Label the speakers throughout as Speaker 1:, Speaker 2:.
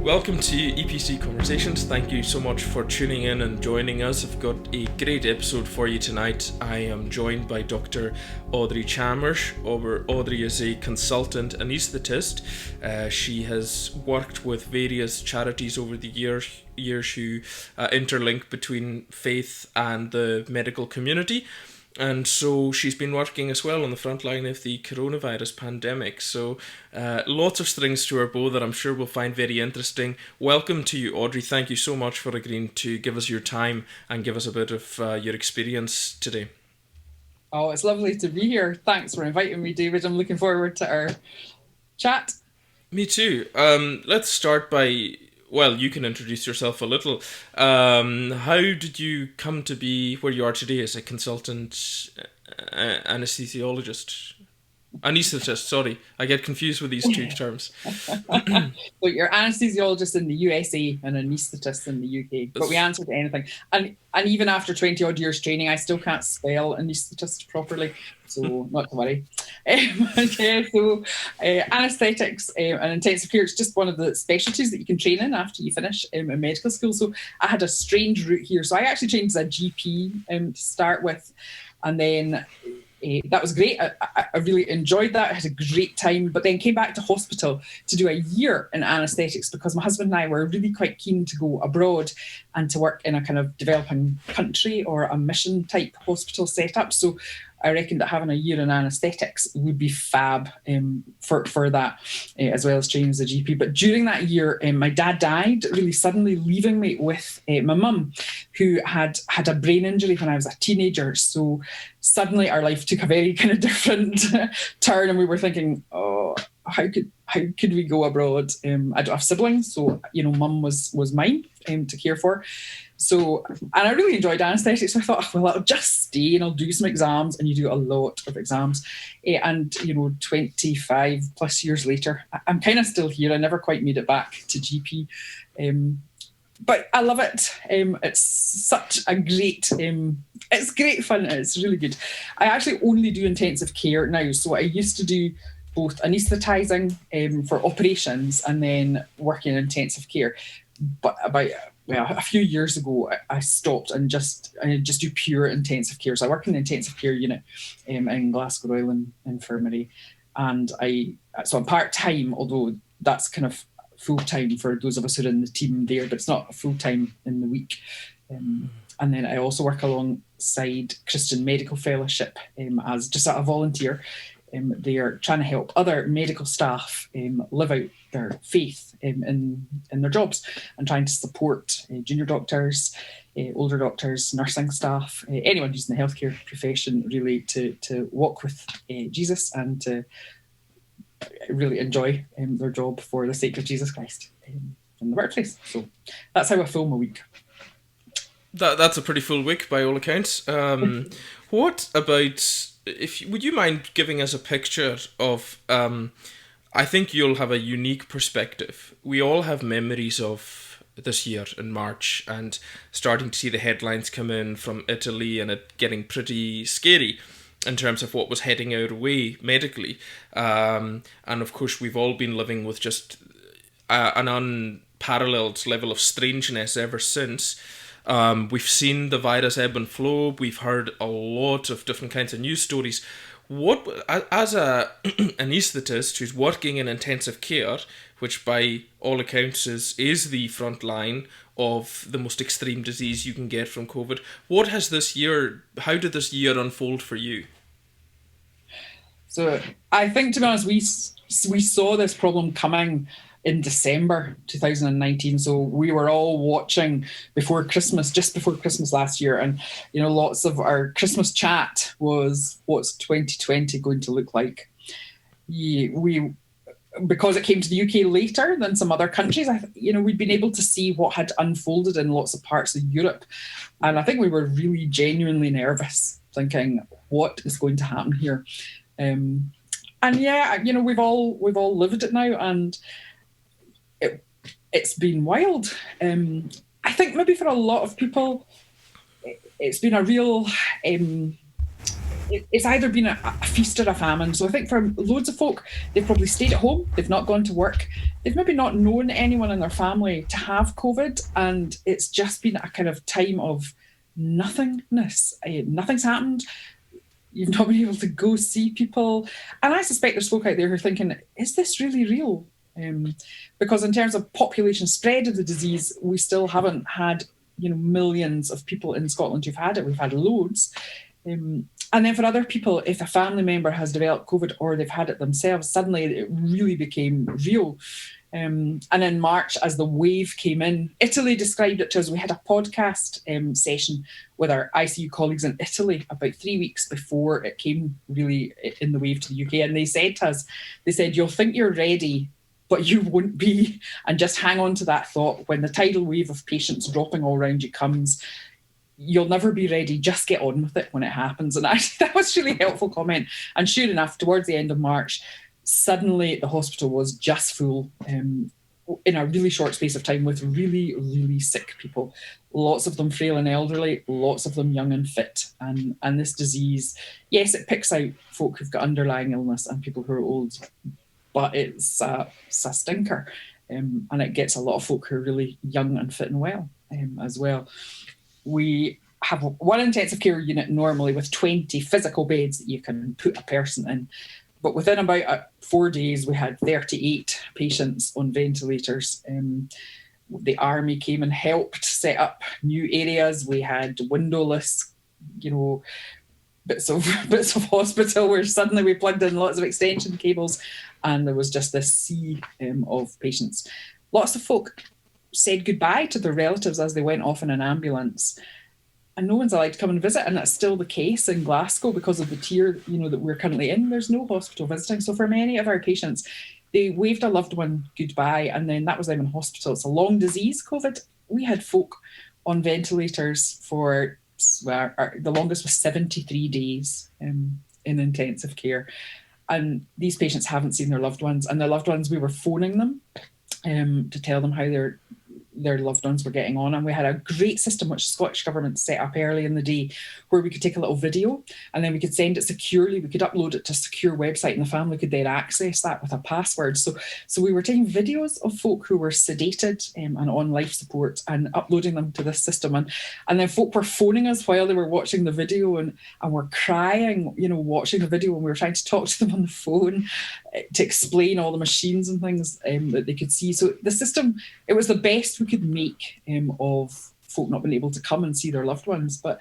Speaker 1: Welcome to EPC Conversations. Thank you so much for tuning in and joining us. I've got a great episode for you tonight. I am joined by Dr Audrey Chalmers. Audrey is a consultant anaesthetist. She has worked with various charities over the years who interlink between faith and the medical community. And so she's been working as well on the front line of the coronavirus pandemic. So lots of strings to her bow that I'm sure we'll find very interesting. Welcome to you, Audrey. Thank you so much for agreeing to give us your time and give us a bit of your experience today.
Speaker 2: Oh, it's lovely to be here. Thanks for inviting me, David. I'm looking forward to our chat.
Speaker 1: Me too. Let's start by... Well, you can introduce yourself a little. How did you come to be where you are today as a consultant anaesthetist? Anaesthetist, sorry. I get confused with these two terms.
Speaker 2: So you're an anesthesiologist in the USA and an anaesthetist in the UK, but we answer to anything. And even after 20 odd years training, I still can't spell anaesthetist properly, so not to worry. Anaesthetics and intensive care is just one of the specialties that you can train in after you finish in medical school. So I had a strange route here. So I actually trained as a GP to start with, and then that was great. I really enjoyed that. I had a great time, but then came back to hospital to do a year in anaesthetics because my husband and I were really quite keen to go abroad and to work in a kind of developing country or a mission type hospital setup. So I reckoned that having a year in anaesthetics would be fab for that, as well as training as a GP. But during that year, my dad died really suddenly, leaving me with my mum, who had a brain injury when I was a teenager. So suddenly our life took a very kind of different turn, and we were thinking, oh, how could we go abroad? I don't have siblings, so mum was mine to care for. So, and I really enjoyed anaesthetics. So I thought, well, I'll just stay and I'll do some exams, and you do a lot of exams. And 25 plus years later, I'm kind of still here. I never quite made it back to GP. But I love it. It's such a great, it's great fun. It's really good. I actually only do intensive care now. So I used to do both anaesthetising for operations and then working in intensive care. But about a few years ago, I stopped and just do pure intensive care. So I work in the intensive care unit in Glasgow Royal Infirmary, and I'm part-time, although that's kind of full-time for those of us who are in the team there, but it's not full-time in the week. And then I also work alongside Christian Medical Fellowship as just a volunteer. They are trying to help other medical staff live out their faith in their jobs, and trying to support junior doctors, older doctors, nursing staff, anyone who's in the healthcare profession, really to walk with Jesus and to really enjoy their job for the sake of Jesus Christ in the workplace. So that's how I fill my week.
Speaker 1: That's a pretty full week by all accounts. What about... would you mind giving us a picture of, I think you'll have a unique perspective. We all have memories of this year in March and starting to see the headlines come in from Italy and it getting pretty scary in terms of what was heading our way medically. And of course, we've all been living with just an unparalleled level of strangeness ever since. We've seen the virus ebb and flow. We've heard a lot of different kinds of news stories. What, as an anaesthetist who's working in intensive care, which by all accounts is the front line of the most extreme disease you can get from COVID, how did this year unfold for you?
Speaker 2: So I think, to be honest, we saw this problem coming in December 2019. So we were all watching just before Christmas last year. And, lots of our Christmas chat was, what's 2020 going to look like? Because it came to the UK later than some other countries, we'd been able to see what had unfolded in lots of parts of Europe. And I think we were really genuinely nervous, thinking, what is going to happen here? And yeah, we've all lived it now, and it's been wild. I think maybe for a lot of people, it's been a real it's either been a feast or a famine. So I think for loads of folk, they've probably stayed at home, they've not gone to work, they've maybe not known anyone in their family to have COVID, and it's just been a kind of time of nothingness. Nothing's happened. You've not been able to go see people. And I suspect there's folk out there who are thinking, is this really real? Because in terms of population spread of the disease, we still haven't had, millions of people in Scotland who've had it. We've had loads. And then for other people, if a family member has developed COVID or they've had it themselves, suddenly it really became real. And in March, as the wave came in, Italy described it to us. We had a podcast session with our ICU colleagues in Italy about 3 weeks before it came really in the wave to the UK. And they said to us, you'll think you're ready, but you won't be. And just hang on to that thought. When the tidal wave of patients dropping all around you comes, you'll never be ready. Just get on with it when it happens. And actually, that was a really helpful comment. And sure enough, towards the end of March, suddenly the hospital was just full in a really short space of time with really, really sick people. Lots of them frail and elderly, lots of them young and fit. And this disease, yes, it picks out folk who've got underlying illness and people who are old, but it's a stinker. And it gets a lot of folk who are really young and fit and well as well. We have one intensive care unit normally with 20 physical beds that you can put a person in. But within about 4 days, we had 38 patients on ventilators. The army came and helped set up new areas. We had windowless, bits of hospital where suddenly we plugged in lots of extension cables, and there was just this sea of patients. Lots of folk said goodbye to their relatives as they went off in an ambulance. And no one's allowed to come and visit, and that's still the case in Glasgow because of the tier, that we're currently in. There's no hospital visiting. So for many of our patients, they waved a loved one goodbye, and then that was them in hospital. It's a long disease, COVID. We had folk on ventilators for, the longest was 73 days in intensive care. And these patients haven't seen their loved ones, and their loved ones, we were phoning them to tell them how their loved ones were getting on. And we had a great system which the Scottish Government set up early in the day where we could take a little video and then we could send it securely. We could upload it to a secure website and the family could then access that with a password. So we were taking videos of folk who were sedated and on life support and uploading them to this system. And then folk were phoning us while they were watching the video and were crying, watching the video, and we were trying to talk to them on the phone to explain all the machines and things that they could see. So the system, it was the best we could make of folk not being able to come and see their loved ones. But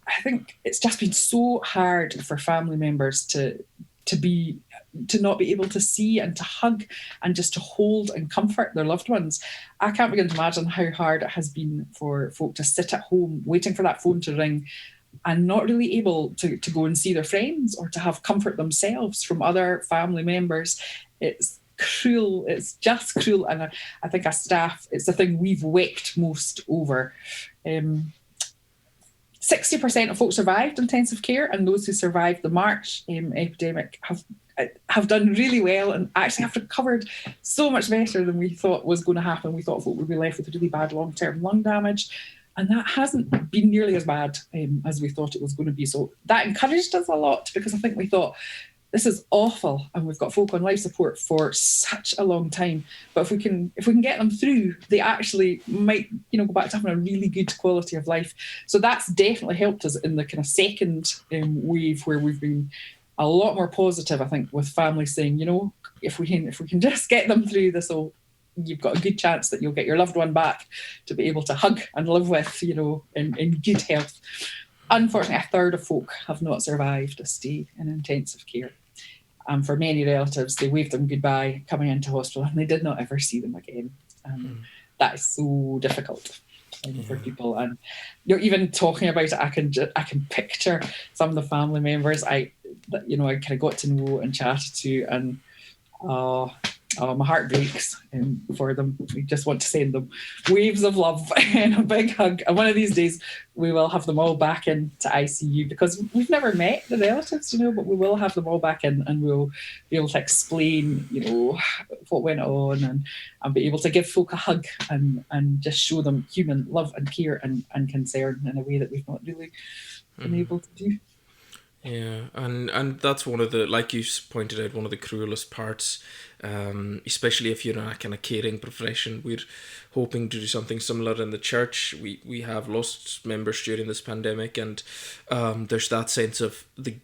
Speaker 2: I think it's just been so hard for family members to not be able to see and to hug and just to hold and comfort their loved ones. I can't begin to imagine how hard it has been for folk to sit at home waiting for that phone to ring and not really able to go and see their friends or to have comfort themselves from other family members. It's cruel. It's just cruel. And I think as staff, it's the thing we've wept most over. 60% of folks survived intensive care, and those who survived the March epidemic have done really well and actually have recovered so much better than we thought was going to happen. We thought folk would be left with really bad long-term lung damage, and that hasn't been nearly as bad as we thought it was going to be. So that encouraged us a lot, because I think we thought, this is awful, and we've got folk on life support for such a long time. But if we can get them through, they actually might, go back to having a really good quality of life. So that's definitely helped us in the kind of second wave, where we've been a lot more positive, I think, with families saying, if we can just get them through this, you've got a good chance that you'll get your loved one back to be able to hug and live with, in good health. Unfortunately, a third of folk have not survived a stay in intensive care. And for many relatives, they waved them goodbye coming into hospital and they did not ever see them again. That is so difficult for people. And even talking about it, I can picture some of the family members I kind of got to know and chatted to, and my heart breaks for them. We just want to send them waves of love and a big hug. And one of these days, we will have them all back into ICU, because we've never met the relatives, but we will have them all back in, and we'll be able to explain, what went on, and be able to give folk a hug and just show them human love and care and concern in a way that we've not really been able to do.
Speaker 1: Yeah, and that's one of the, like you pointed out, one of the cruelest parts, especially if you're in a kind of caring profession. We're hoping to do something similar in the church. We have lost members during this pandemic, and there's that sense of the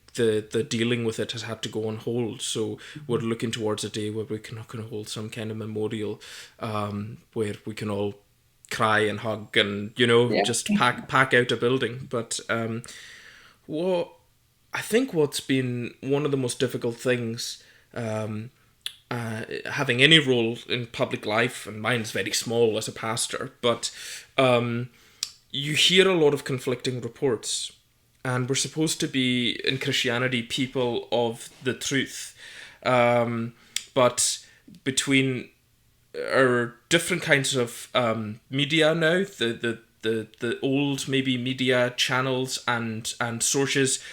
Speaker 1: dealing with it has had to go on hold. So we're looking towards a day where we can hold some kind of memorial, where we can all cry and hug and
Speaker 2: Yeah.
Speaker 1: just pack out a building. But what I think what's been one of the most difficult things, having any role in public life, and mine's very small as a pastor, but you hear a lot of conflicting reports. And we're supposed to be, in Christianity, people of the truth. But between our different kinds of media now, the old maybe media channels and sources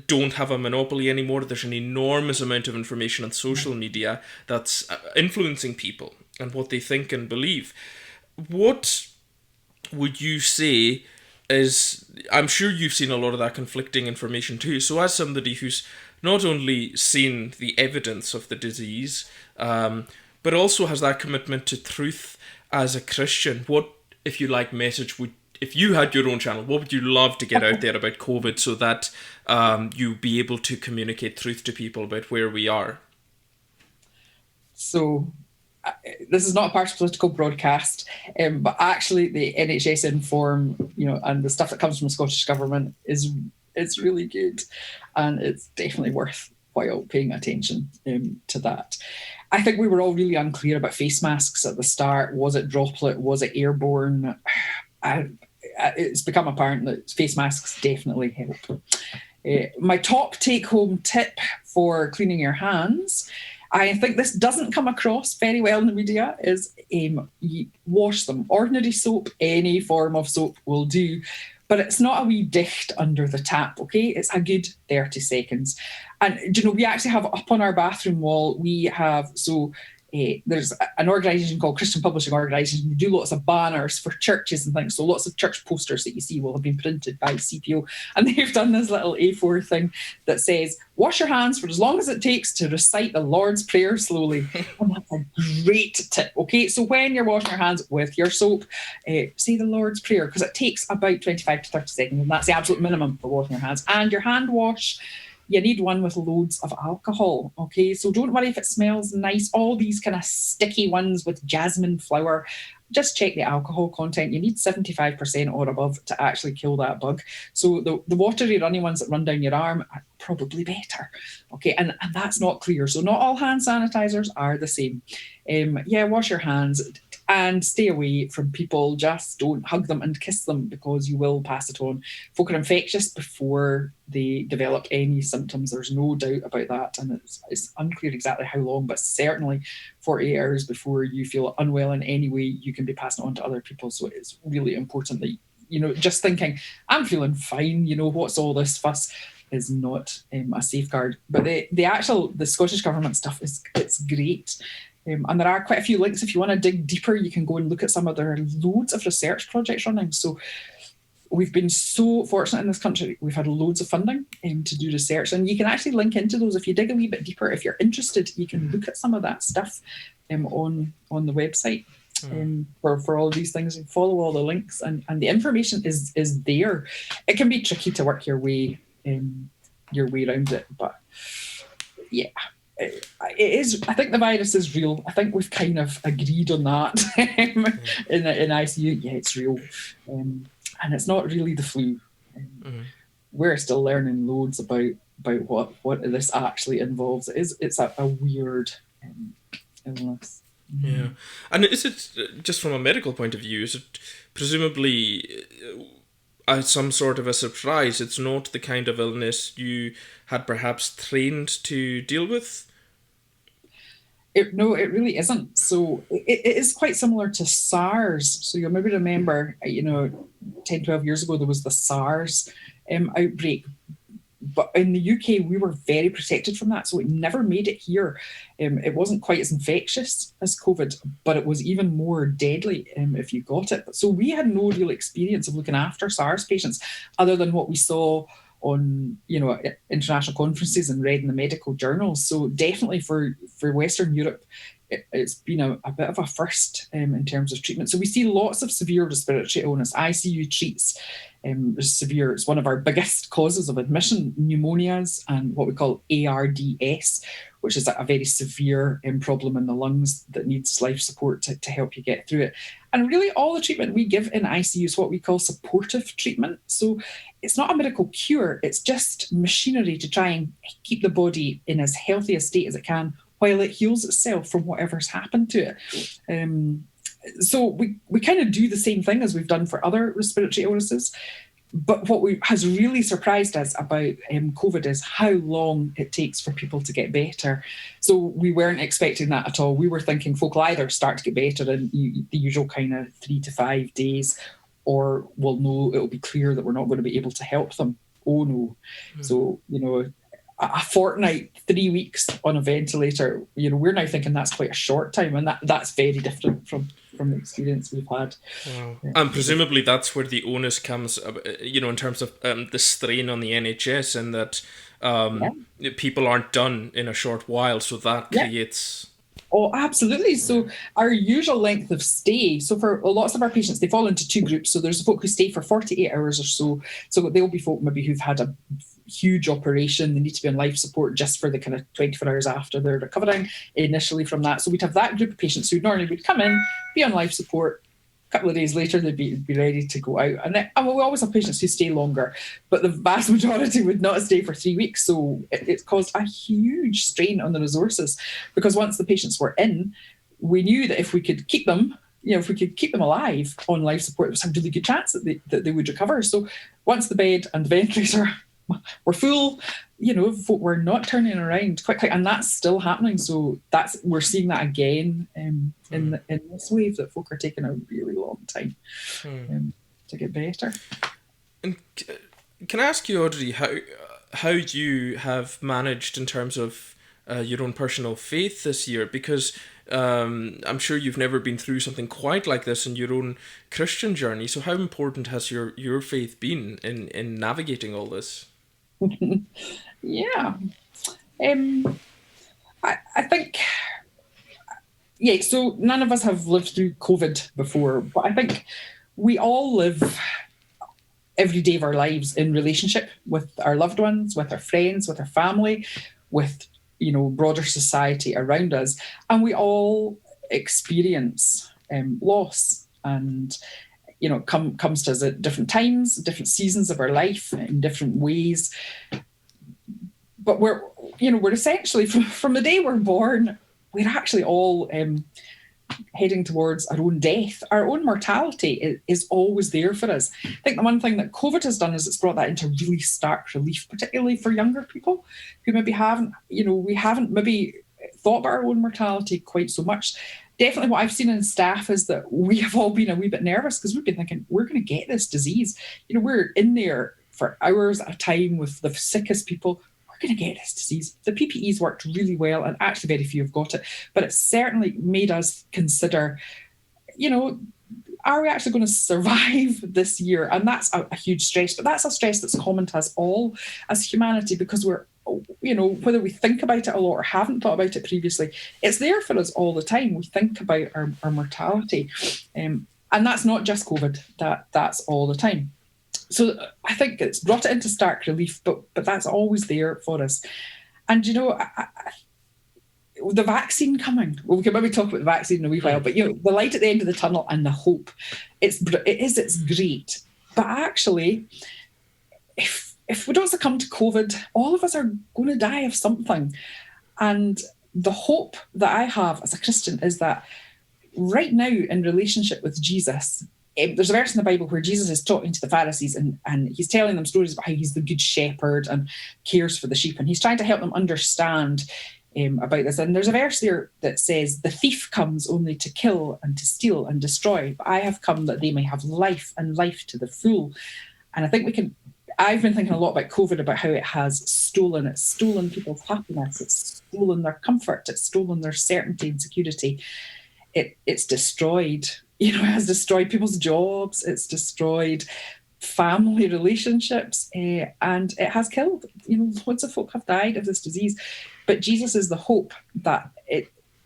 Speaker 1: don't have a monopoly anymore. There's an enormous amount of information on social media that's influencing people and what they think and believe. What would you say is, I'm sure you've seen a lot of that conflicting information too. So as somebody who's not only seen the evidence of the disease, but also has that commitment to truth as a Christian, what, if you like, message would, if you had your own channel, what would you love to get out there about COVID so that you be able to communicate truth to people about where we are?
Speaker 2: So this is not a part of political broadcast, but actually the NHS Inform, and the stuff that comes from the Scottish Government it's really good, and it's definitely worthwhile paying attention to that. I think we were all really unclear about face masks at the start. Was it droplet? Was it airborne? It's become apparent that face masks definitely help. My top take-home tip for cleaning your hands, I think this doesn't come across very well in the media, is wash them. Ordinary soap, any form of soap will do, but it's not a wee dicht under the tap, okay? It's a good 30 seconds. And, we actually have up on our bathroom wall, we have, there's an organisation called Christian Publishing Organisation. We do lots of banners for churches and things. So lots of church posters that you see will have been printed by CPO. And they've done this little A4 thing that says, wash your hands for as long as it takes to recite the Lord's Prayer slowly. And that's a great tip. Okay, so when you're washing your hands with your soap, say the Lord's Prayer, because it takes about 25 to 30 seconds. And that's the absolute minimum for washing your hands. And your hand wash, you need one with loads of alcohol, okay? So don't worry if it smells nice. All these kind of sticky ones with jasmine flower, just check the alcohol content. You need 75% or above to actually kill that bug. So the watery, runny ones that run down your arm are probably better, okay? And that's not clear. So not all hand sanitizers are the same. Wash your hands and stay away from people. Just don't hug them and kiss them because you will pass it on. Folk are infectious before they develop any symptoms. There's no doubt about that. And it's unclear exactly how long, but certainly 48 hours before you feel unwell in any way, you can be passing it on to other people. So it's really important that, just thinking, I'm feeling fine, what's all this fuss, is not a safeguard. But the Scottish Government stuff it's great. And there are quite a few links. If you want to dig deeper, you can go and look at some of their loads of research projects running. So we've been so fortunate in this country. We've had loads of funding to do research, and you can actually link into those. If you dig a wee bit deeper, if you're interested, you can look at some of that stuff on the website for all of these things, and follow all the links, and the information is there. It can be tricky to work your way around it, but yeah. It is. I think the virus is real. I think we've kind of agreed on that in ICU. Yeah, it's real, and it's not really the flu. We're still learning loads about what this actually involves. It's a weird illness.
Speaker 1: Yeah, and is it just from a medical point of view? Is it presumably some sort of a surprise? It's not the kind of illness you had perhaps trained to deal with?
Speaker 2: No, it really isn't. So it is quite similar to SARS. So you'll maybe remember, 10, 12 years ago, there was the SARS outbreak. But in the UK, we were very protected from that. So it never made it here. It wasn't quite as infectious as COVID, but it was even more deadly if you got it. So we had no real experience of looking after SARS patients other than what we saw on, international conferences and read in the medical journals. So definitely for Western Europe, it's been a bit of a first in terms of treatment. So we see lots of severe respiratory illness. ICU treats severe. It's one of our biggest causes of admission, pneumonias and what we call ARDS, which is a very severe problem in the lungs that needs life support to help you get through it. And really all the treatment we give in ICU is what we call supportive treatment. So it's not a miracle cure, it's just machinery to try and keep the body in as healthy a state as it can while it heals itself from whatever's happened to it. So we kind of do the same thing as we've done for other respiratory illnesses. But what has really surprised us about COVID is how long it takes for people to get better. So we weren't expecting that at all. We were thinking folk will either start to get better in the usual kind of 3 to 5 days, or we'll know it'll be clear that we're not going to be able to help them. Oh no. So, a fortnight, 3 weeks on a ventilator, we're now thinking that's quite a short time, and that's very different from the experience we've had.
Speaker 1: Wow. And presumably that's where the onus comes, in terms of the strain on the NHS, and that people aren't done in a short while, so that creates...
Speaker 2: Oh, absolutely. So our usual length of stay, so for lots of our patients, they fall into 2 groups. So there's folk who stay for 48 hours or so. So they'll be folk maybe who've had a huge operation. They need to be on life support just for the kind of 24 hours after they're recovering initially from that. So we'd have that group of patients who normally would come in, be on life support. A couple of days later, they'd be ready to go out. And then, we always have patients who stay longer, but the vast majority would not stay for 3 weeks. So it's caused a huge strain on the resources, because once the patients were in, we knew that if we could keep them, if we could keep them alive on life support, there was a really good chance that they would recover. So once the bed and the ventilator were full, folk were not turning around quickly, and that's still happening. So we're seeing that again in this wave, that folk are taking a really long time to get better.
Speaker 1: And can I ask you, Audrey, how you have managed in terms of your own personal faith this year? Because I'm sure you've never been through something quite like this in your own Christian journey. So how important has your faith been in navigating all this?
Speaker 2: Yeah. I think, so none of us have lived through COVID before, but I think we all live every day of our lives in relationship with our loved ones, with our friends, with our family, with, broader society around us. And we all experience loss, and comes to us at different times, different seasons of our life, in different ways. But we're essentially, from the day we're born, we're actually all heading towards our own death. Our own mortality is always there for us. I think the one thing that COVID has done is it's brought that into really stark relief, particularly for younger people who maybe we haven't maybe thought about our own mortality quite so much. Definitely what I've seen in staff is that we have all been a wee bit nervous, because we've been thinking, we're going to get this disease. We're in there for hours at a time with the sickest people. We're going to get this disease. The PPE's worked really well, and actually very few have got it. But it certainly made us consider, are we actually going to survive this year? And that's a huge stress. But that's a stress that's common to us all as humanity, because we're, whether we think about it a lot or haven't thought about it previously, it's there for us all the time. We think about our mortality. And that's not just COVID, that's all the time. So I think it's brought it into stark relief, but that's always there for us. And, the vaccine coming, well, we can maybe talk about the vaccine in a wee while, but, the light at the end of the tunnel and the hope, it's great. But actually, if we don't succumb to COVID, all of us are going to die of something. And the hope that I have as a Christian is that right now, in relationship with Jesus, there's a verse in the Bible where Jesus is talking to the Pharisees, and he's telling them stories about how he's the good shepherd and cares for the sheep. And he's trying to help them understand about this. And there's a verse there that says, "The thief comes only to kill and to steal and destroy, but I have come that they may have life, and life to the full." And I think I've been thinking a lot about COVID, about how it's stolen people's happiness, it's stolen their comfort, it's stolen their certainty and security. It's destroyed, it has destroyed people's jobs, it's destroyed family relationships, and it has killed. Loads of folk have died of this disease, but Jesus is the hope that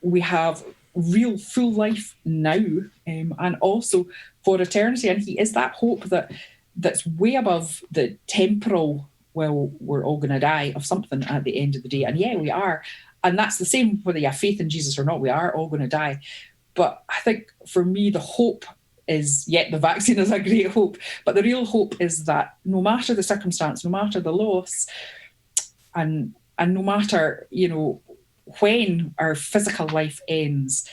Speaker 2: we have real full life now, and also for eternity. And he is that hope that's way above the temporal, well, we're all going to die of something at the end of the day. And yeah, we are. And that's the same whether you have faith in Jesus or not, we are all going to die. But I think for me, the hope is, the vaccine is a great hope, but the real hope is that no matter the circumstance, no matter the loss, and no matter, when our physical life ends,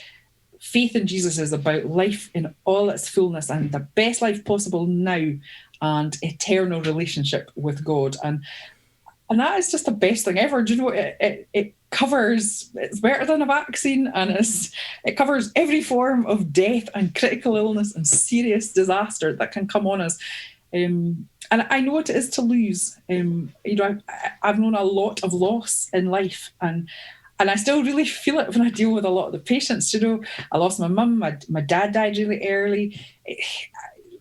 Speaker 2: faith in Jesus is about life in all its fullness and the best life possible now and eternal relationship with God. And that is just the best thing ever. Do you know, it covers, it's better than a vaccine, and it covers every form of death and critical illness and serious disaster that can come on us. And I know what it is to lose. I've known a lot of loss in life, and I still really feel it when I deal with a lot of the patients. I lost my mum, my dad died really early,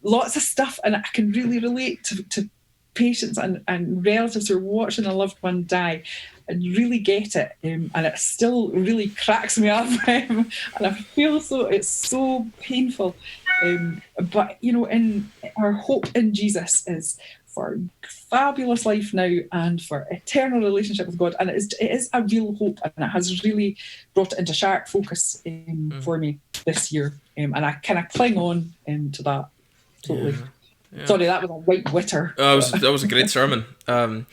Speaker 2: lots of stuff, and I can really relate to patients and relatives who are watching a loved one die and really get it. And it still really cracks me up. And I feel it's so painful. But, in our hope in Jesus is for fabulous life now and for eternal relationship with God. And it is a real hope, and it has really brought it into sharp focus for me this year. And I kind of cling on to that totally. Yeah. Sorry, that was a white witter.
Speaker 1: That was a great sermon.
Speaker 2: Sorry,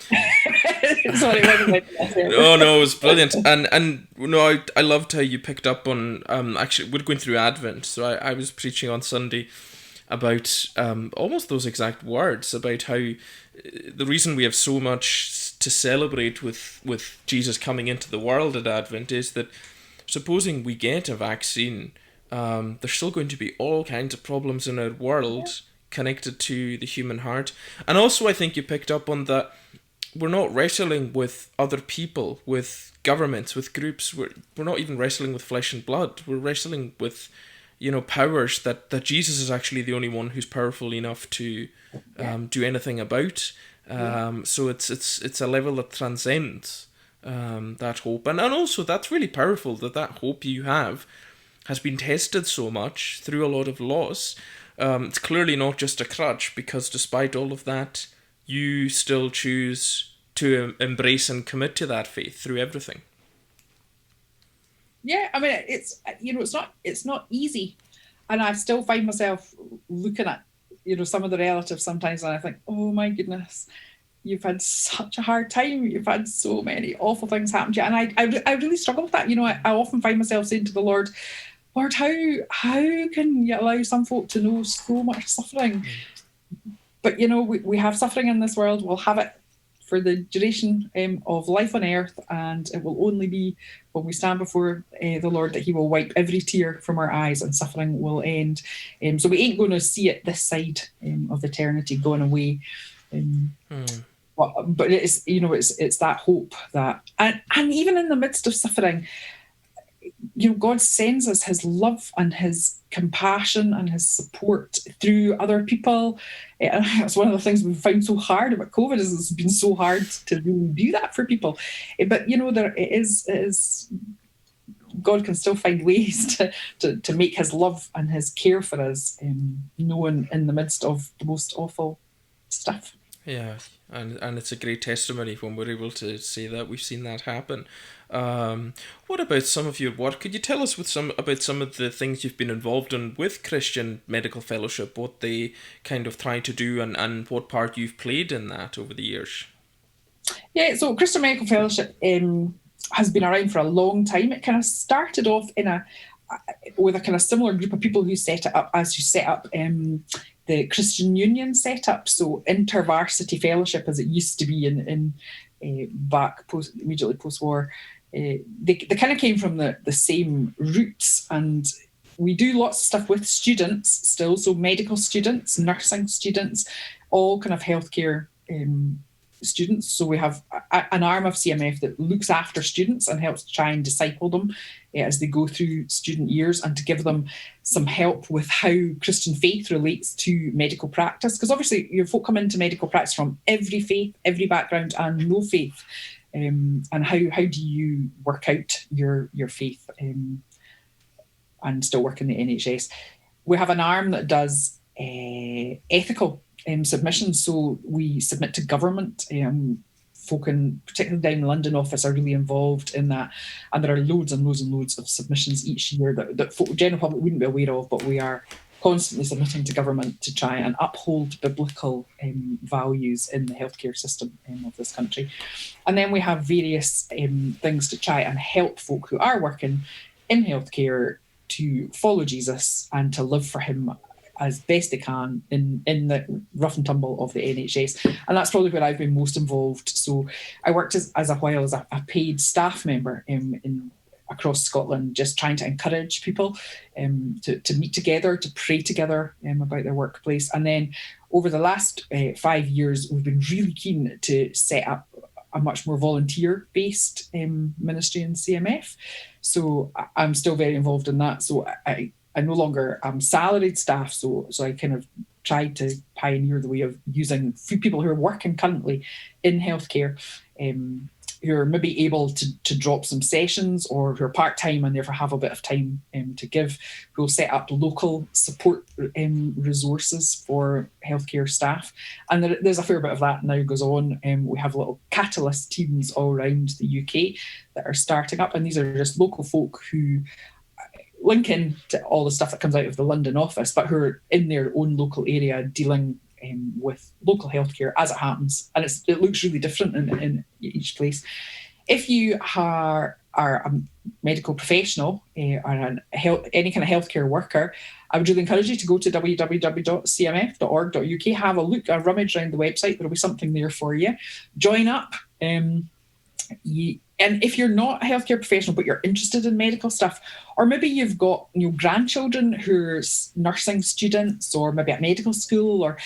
Speaker 1: no, it was brilliant, and I loved how you picked up on. Actually, we're going through Advent, so I was preaching on Sunday about almost those exact words about how the reason we have so much to celebrate with Jesus coming into the world at Advent is that supposing we get a vaccine, there's still going to be all kinds of problems in our world connected to the human heart. And also I think you picked up on that we're not wrestling with other people, with governments, with groups. We're not even wrestling with flesh and blood. We're wrestling with powers that Jesus is actually the only one who's powerful enough to do anything about. So it's a level that transcends that hope, and also that's really powerful that hope you have has been tested so much through a lot of loss. It's clearly not just a crutch, because despite all of that, you still choose to embrace and commit to that faith through everything.
Speaker 2: Yeah, I mean, it's not easy, and I still find myself looking at some of the relatives sometimes, and I think, oh my goodness, you've had such a hard time. You've had so many awful things happen to you, and I really struggle with that. I often find myself saying to the Lord, how can you allow some folk to know so much suffering? But, we have suffering in this world. We'll have it for the duration of life on earth, and it will only be when we stand before the Lord that he will wipe every tear from our eyes and suffering will end. So we ain't going to see it this side of eternity going away. But it's, it's that hope that, and even in the midst of suffering, God sends us his love and his compassion and his support through other people. And that's one of the things we've found so hard about COVID, is it's been so hard to really do that for people. But, there it is God can still find ways to make his love and his care for us known in the midst of the most awful stuff.
Speaker 1: Yeah, and it's a great testimony when we're able to say that we've seen that happen. What about some of your work? Could you tell us about some of the things you've been involved in with Christian Medical Fellowship, what they kind of try to do, and what part you've played in that over the years?
Speaker 2: Yeah, so Christian Medical Fellowship has been around for a long time. It kind of started off with a kind of similar group of people who set it up as you set up the Christian Union set up, so InterVarsity Fellowship as it used to be in back immediately post-war. They kind of came from the same roots, and we do lots of stuff with students still, so medical students, nursing students, all kind of healthcare students. So we have an arm of CMF that looks after students and helps try and disciple them as they go through student years, and to give them some help with how Christian faith relates to medical practice. Because obviously your folk come into medical practice from every faith, every background, and no faith. And how do you work out your faith and still work in the NHS? We have an arm that does ethical submissions. So we submit to government. Folk in, particularly down the London office, are really involved in that. And there are loads and loads and loads of submissions each year that folk, general public wouldn't be aware of, but we are constantly submitting to government to try and uphold biblical values in the healthcare system of this country. And then we have various things to try and help folk who are working in healthcare to follow Jesus and to live for him as best they can in the rough and tumble of the NHS. And that's probably where I've been most involved. So I worked as a while as a paid staff member in across Scotland, just trying to encourage people to meet together, to pray together about their workplace. And then over the last 5 years, we've been really keen to set up a much more volunteer-based ministry in CMF. So I'm still very involved in that. So I no longer am salaried staff, so I kind of tried to pioneer the way of using people who are working currently in healthcare, who are maybe able to drop some sessions, or who are part-time and therefore have a bit of time to give, who will set up local support resources for healthcare staff. And there's a fair bit of that now goes on. We have little catalyst teams all around the UK that are starting up, and these are just local folk who link in to all the stuff that comes out of the London office, but who are in their own local area dealing with local healthcare as it happens. And it looks really different in each place. If you are a medical professional or any kind of healthcare worker, I would really encourage you to go to www.cmf.org.uk, have a look, a rummage around the website. There'll be something there for you. Join up. And if you're not a healthcare professional, but you're interested in medical stuff, or maybe you've got grandchildren who are nursing students, or maybe at medical school, or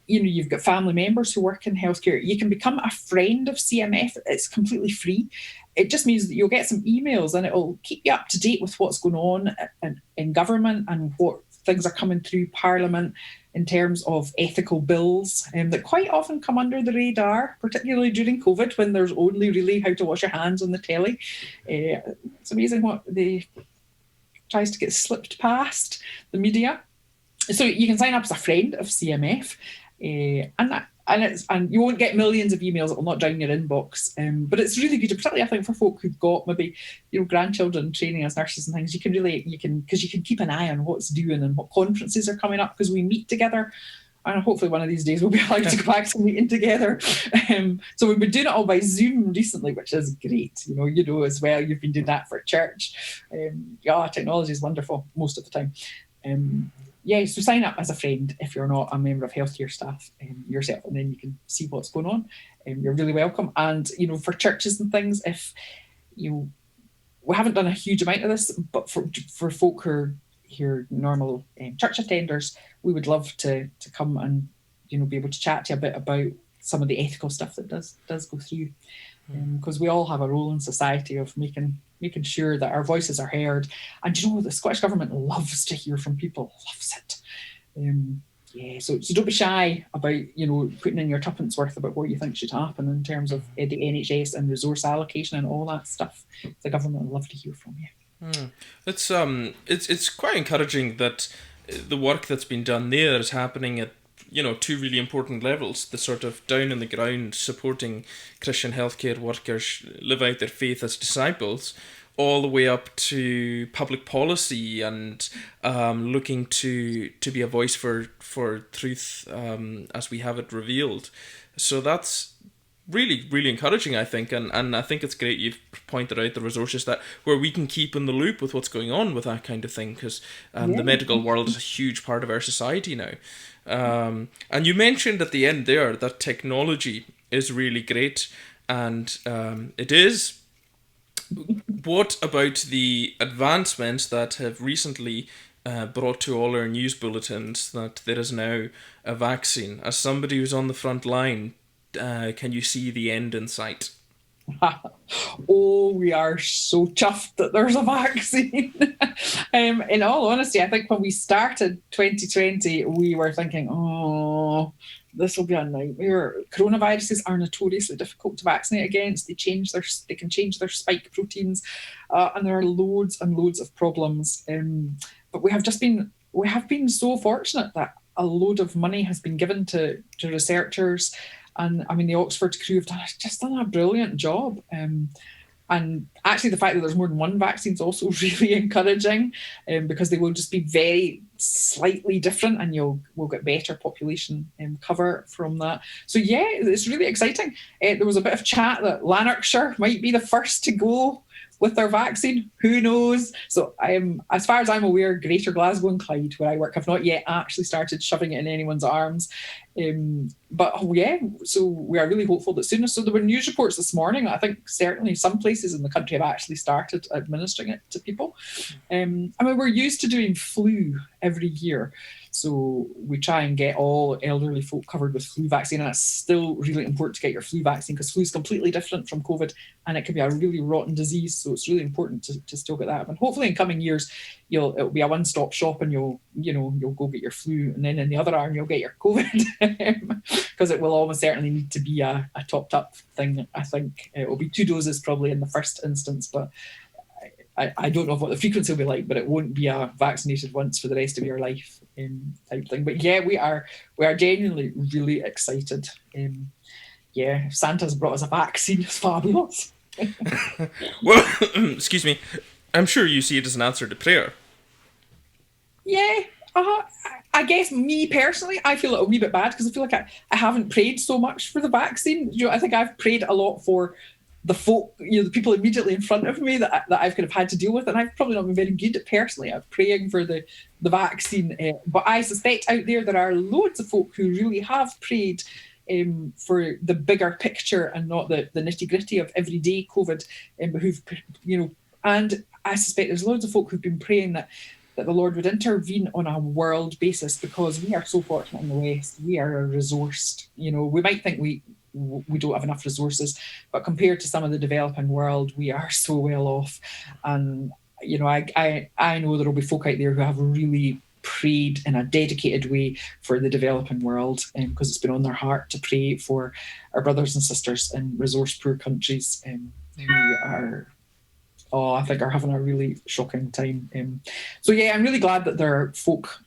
Speaker 2: you've got family members who work in healthcare, you can become a friend of CMF. It's completely free. It just means that you'll get some emails, and it'll keep you up to date with what's going on in government and what things are coming through Parliament in terms of ethical bills that quite often come under the radar, particularly during COVID, when there's only really how to wash your hands on the telly. It's amazing what tries to get slipped past the media. So you can sign up as a friend of CMF, and you won't get millions of emails. It will not drown your inbox, but it's really good, particularly I think for folk who've got maybe grandchildren training as nurses and things. You can keep an eye on what's doing and what conferences are coming up, because we meet together. And hopefully one of these days we'll be allowed to go back to meeting together. So we've been doing it all by Zoom recently, which is great. As well, you've been doing that for church. Technology is wonderful most of the time. So sign up as a friend if you're not a member of healthcare staff yourself, and then you can see what's going on. You're really welcome. And for churches and things, if we haven't done a huge amount of this, but for folk who are normal church attenders, we would love to come and be able to chat to you a bit about some of the ethical stuff that does go through, because we all have a role in society of making sure that our voices are heard. And the Scottish Government loves to hear from people, loves it. So don't be shy about putting in your tuppence worth about what you think should happen in terms of the NHS and resource allocation and all that stuff. The government will love to hear from you.
Speaker 1: It's quite encouraging that the work that's been done there is happening at two really important levels: the sort of down on the ground supporting Christian healthcare workers live out their faith as disciples, all the way up to public policy and looking to be a voice for truth as we have it revealed. So that's really, really encouraging, I think, and I think it's great you've pointed out the resources where we can keep in the loop with what's going on with that kind of thing, because the medical world is a huge part of our society now. And you mentioned at the end there that technology is really great, and it is. What about the advancements that have recently brought to all our news bulletins that there is now a vaccine? As somebody who's on the front line, can you see the end in sight?
Speaker 2: Oh, we are so chuffed that there's a vaccine. In all honesty, I think when we started 2020, we were thinking, oh, this will be a nightmare. Coronaviruses are notoriously difficult to vaccinate against. They can change their spike proteins, and there are loads and loads of problems. But we have been so fortunate that a load of money has been given to researchers. And I mean, the Oxford crew have done a brilliant job. And actually, the fact that there's more than one vaccine is also really encouraging, because they will just be very slightly different, and we'll get better population cover from that. So yeah, it's really exciting. There was a bit of chat that Lanarkshire might be the first to go with their vaccine. Who knows? So as far as I'm aware, Greater Glasgow and Clyde, where I work, have not yet actually started shoving it in anyone's arms. But yeah, so we are really hopeful that soon. So there were news reports this morning. I think certainly some places in the country have actually started administering it to people. I mean, we're used to doing flu every year. So we try and get all elderly folk covered with flu vaccine. And it's still really important to get your flu vaccine, because flu is completely different from COVID, and it can be a really rotten disease. So it's really important to still get that. And hopefully in coming years, it'll be a one-stop shop, and you'll go get your flu, and then in the other arm you'll get your COVID, because it will almost certainly need to be a topped up thing. I think it will be 2 doses probably in the first instance, but I don't know what the frequency will be like, but it won't be a vaccinated once for the rest of your life type thing. But yeah, we are genuinely really excited. Yeah, Santa's brought us a vaccine. It's fabulous.
Speaker 1: Well, excuse me, I'm sure you see it as an answer to prayer.
Speaker 2: Yeah, I guess me personally, I feel a wee bit bad, because I feel like I haven't prayed so much for the vaccine. I think I've prayed a lot for the folk, the people immediately in front of me that I've kind of had to deal with, and I've probably not been very good at personally at praying for the vaccine. But I suspect out there are loads of folk who really have prayed for the bigger picture and not the nitty gritty of everyday COVID, who've and I suspect there's loads of folk who've been praying that the Lord would intervene on a world basis, because we are so fortunate in the West. We are resourced. We might think we don't have enough resources, but compared to some of the developing world, we are so well off. And I know there will be folk out there who have really prayed in a dedicated way for the developing world, because it's been on their heart to pray for our brothers and sisters in resource poor countries, who are, I think, are having a really shocking time. So yeah, I'm really glad that there are folk.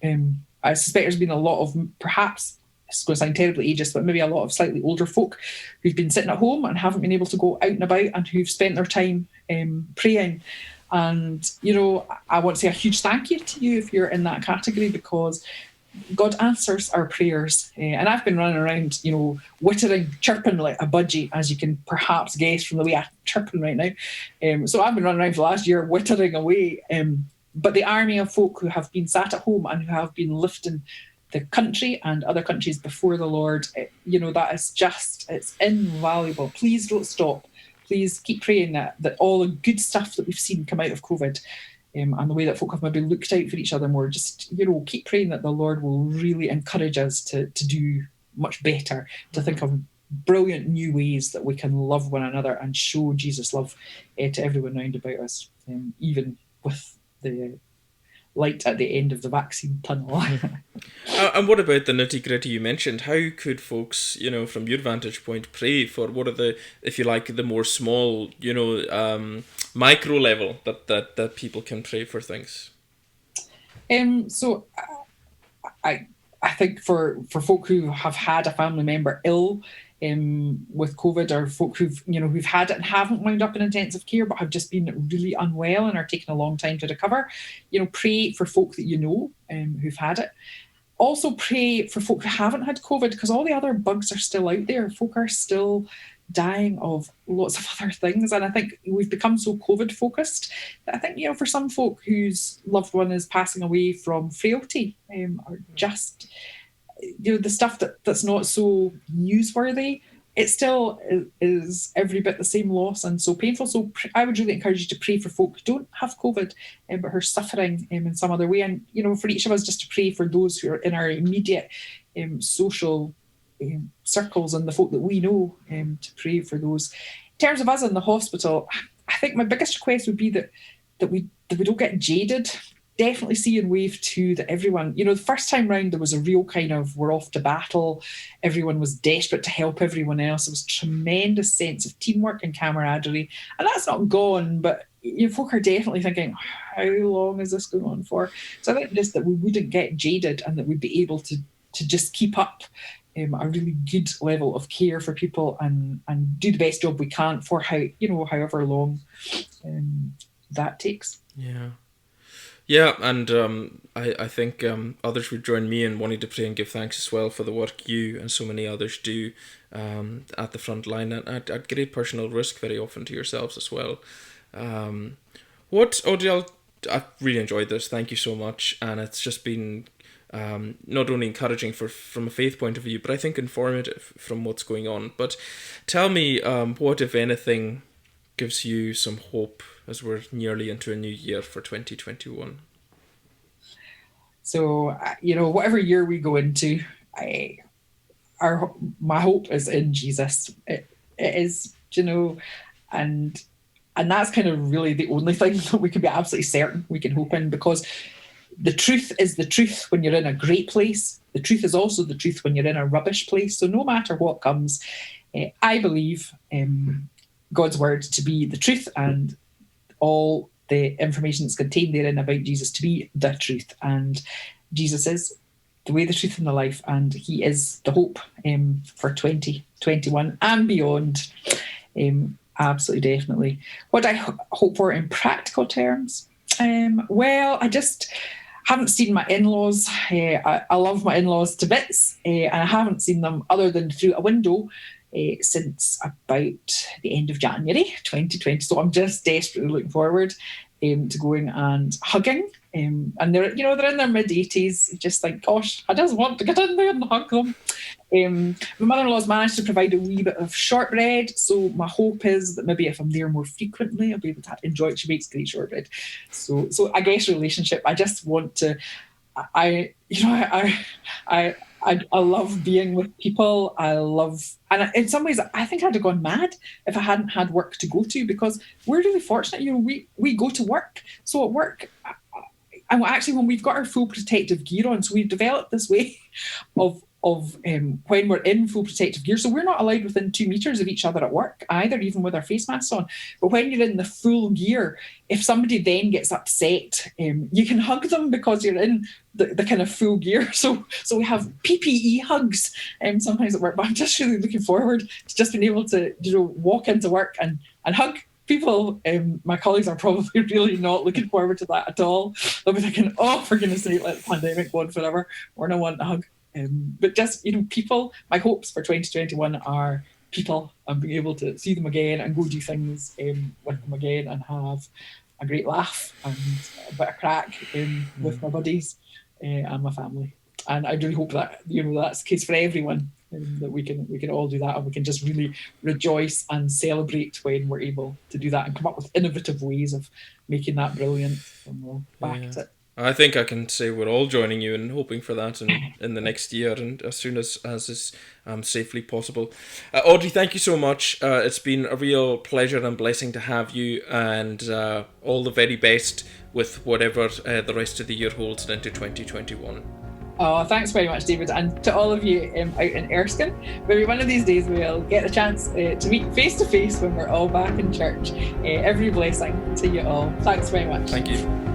Speaker 2: I suspect there's been a lot of, perhaps it's going to sound terribly ageist, but maybe a lot of slightly older folk who've been sitting at home and haven't been able to go out and about, and who've spent their time praying. And I want to say a huge thank you to you if you're in that category, because God answers our prayers. And I've been running around, whittering, chirping like a budgie, as you can perhaps guess from the way I'm chirping right now. So I've been running around for the last year whittering away. But the army of folk who have been sat at home and who have been lifting the country and other countries before the Lord, that is it's invaluable. Please don't stop. Please keep praying that all the good stuff that we've seen come out of COVID, and the way that folk have maybe looked out for each other more, just, keep praying that the Lord will really encourage us to do much better, to think of brilliant new ways that we can love one another and show Jesus' love to everyone round about us, even with the light at the end of the vaccine tunnel.
Speaker 1: And what about the nitty-gritty you mentioned? How could folks, from your vantage point, pray for what are the, if you like, the more small, micro level that people can pray for things?
Speaker 2: So I think for folk who have had a family member ill with COVID, or folk who've had it and haven't wound up in intensive care but have just been really unwell and are taking a long time to recover, pray for folk that who've had it. Also pray for folk who haven't had COVID, because all the other bugs are still out there. Folk are still dying of lots of other things, and I think we've become so COVID focused that I think for some folk whose loved one is passing away from frailty, or just the stuff that's not so newsworthy, it still is every bit the same loss and so painful. So I would really encourage you to pray for folk who don't have COVID, but who are suffering in some other way. And, for each of us, just to pray for those who are in our immediate social circles and the folk that we know, to pray for those. In terms of us in the hospital, I think my biggest request would be that we don't get jaded. Definitely see in wave 2 that everyone, the first time round there was a real kind of we're off to battle. Everyone was desperate to help everyone else. There was a tremendous sense of teamwork and camaraderie, and that's not gone, but folk are definitely thinking, how long is this going on for? So I think just that we wouldn't get jaded and that we'd be able to just keep up a really good level of care for people and do the best job we can for however long that takes.
Speaker 1: Yeah, and I think others would join me in wanting to pray and give thanks as well for the work you and so many others do at the front line and at great personal risk very often to yourselves as well. Audrey, I've really enjoyed this. Thank you so much, and it's just been not only encouraging from a faith point of view, but I think informative from what's going on. But tell me, what, if anything, gives you some hope as we're nearly into a new year for 2021?
Speaker 2: So, whatever year we go into, my hope is in Jesus. It is, and that's kind of really the only thing that we can be absolutely certain we can hope in, because the truth is the truth when you're in a great place. The truth is also the truth when you're in a rubbish place. So no matter what comes, I believe God's word to be the truth and all the information that's contained therein about Jesus to be the truth. And Jesus is the way, the truth, and the life, and he is the hope for 2021 and beyond. Absolutely, definitely. What I hope for in practical terms? Well, I just haven't seen my in-laws. I love my in-laws to bits, and I haven't seen them other than through a window since about the end of January 2020. So I'm just desperately looking forward to going and hugging. And they're in their mid-80s, just like, gosh, I just want to get in there and hug them. My mother-in-law's managed to provide a wee bit of shortbread, so my hope is that maybe if I'm there more frequently, I'll be able to enjoy it. She makes great shortbread. So I guess relationship, I just want to, I love being with people. And in some ways, I think I'd have gone mad if I hadn't had work to go to, because we're really fortunate. We go to work. So at work, and actually when we've got our full protective gear on, so we've developed this way of when we're in full protective gear. So we're not allowed within 2 meters of each other at work either, even with our face masks on. But when you're in the full gear, if somebody then gets upset, you can hug them because you're in the kind of full gear. So we have PPE hugs sometimes at work. But I'm just really looking forward to just being able to walk into work and hug people. My colleagues are probably really not looking forward to that at all. They'll be thinking, oh, for goodness sake, let the pandemic go on forever. We're not wanting to hug. But just, people, my hopes for 2021 are people and being able to see them again and go do things with them again and have a great laugh and a bit of crack with my buddies and my family. And I really hope that, that's the case for everyone, that we can all do that, and we can just really rejoice and celebrate when we're able to do that and come up with innovative ways of making that brilliant. And we'll back at it.
Speaker 1: I think I can say we're all joining you and hoping for that in the next year, and as soon as is safely possible. Audrey, thank you so much. It's been a real pleasure and blessing to have you, and all the very best with whatever the rest of the year holds and into 2021.
Speaker 2: Oh, thanks very much, David, and to all of you out in Erskine. Maybe one of these days we'll get a chance to meet face to face when we're all back in church. Every blessing to you all. Thanks very much.
Speaker 1: Thank you.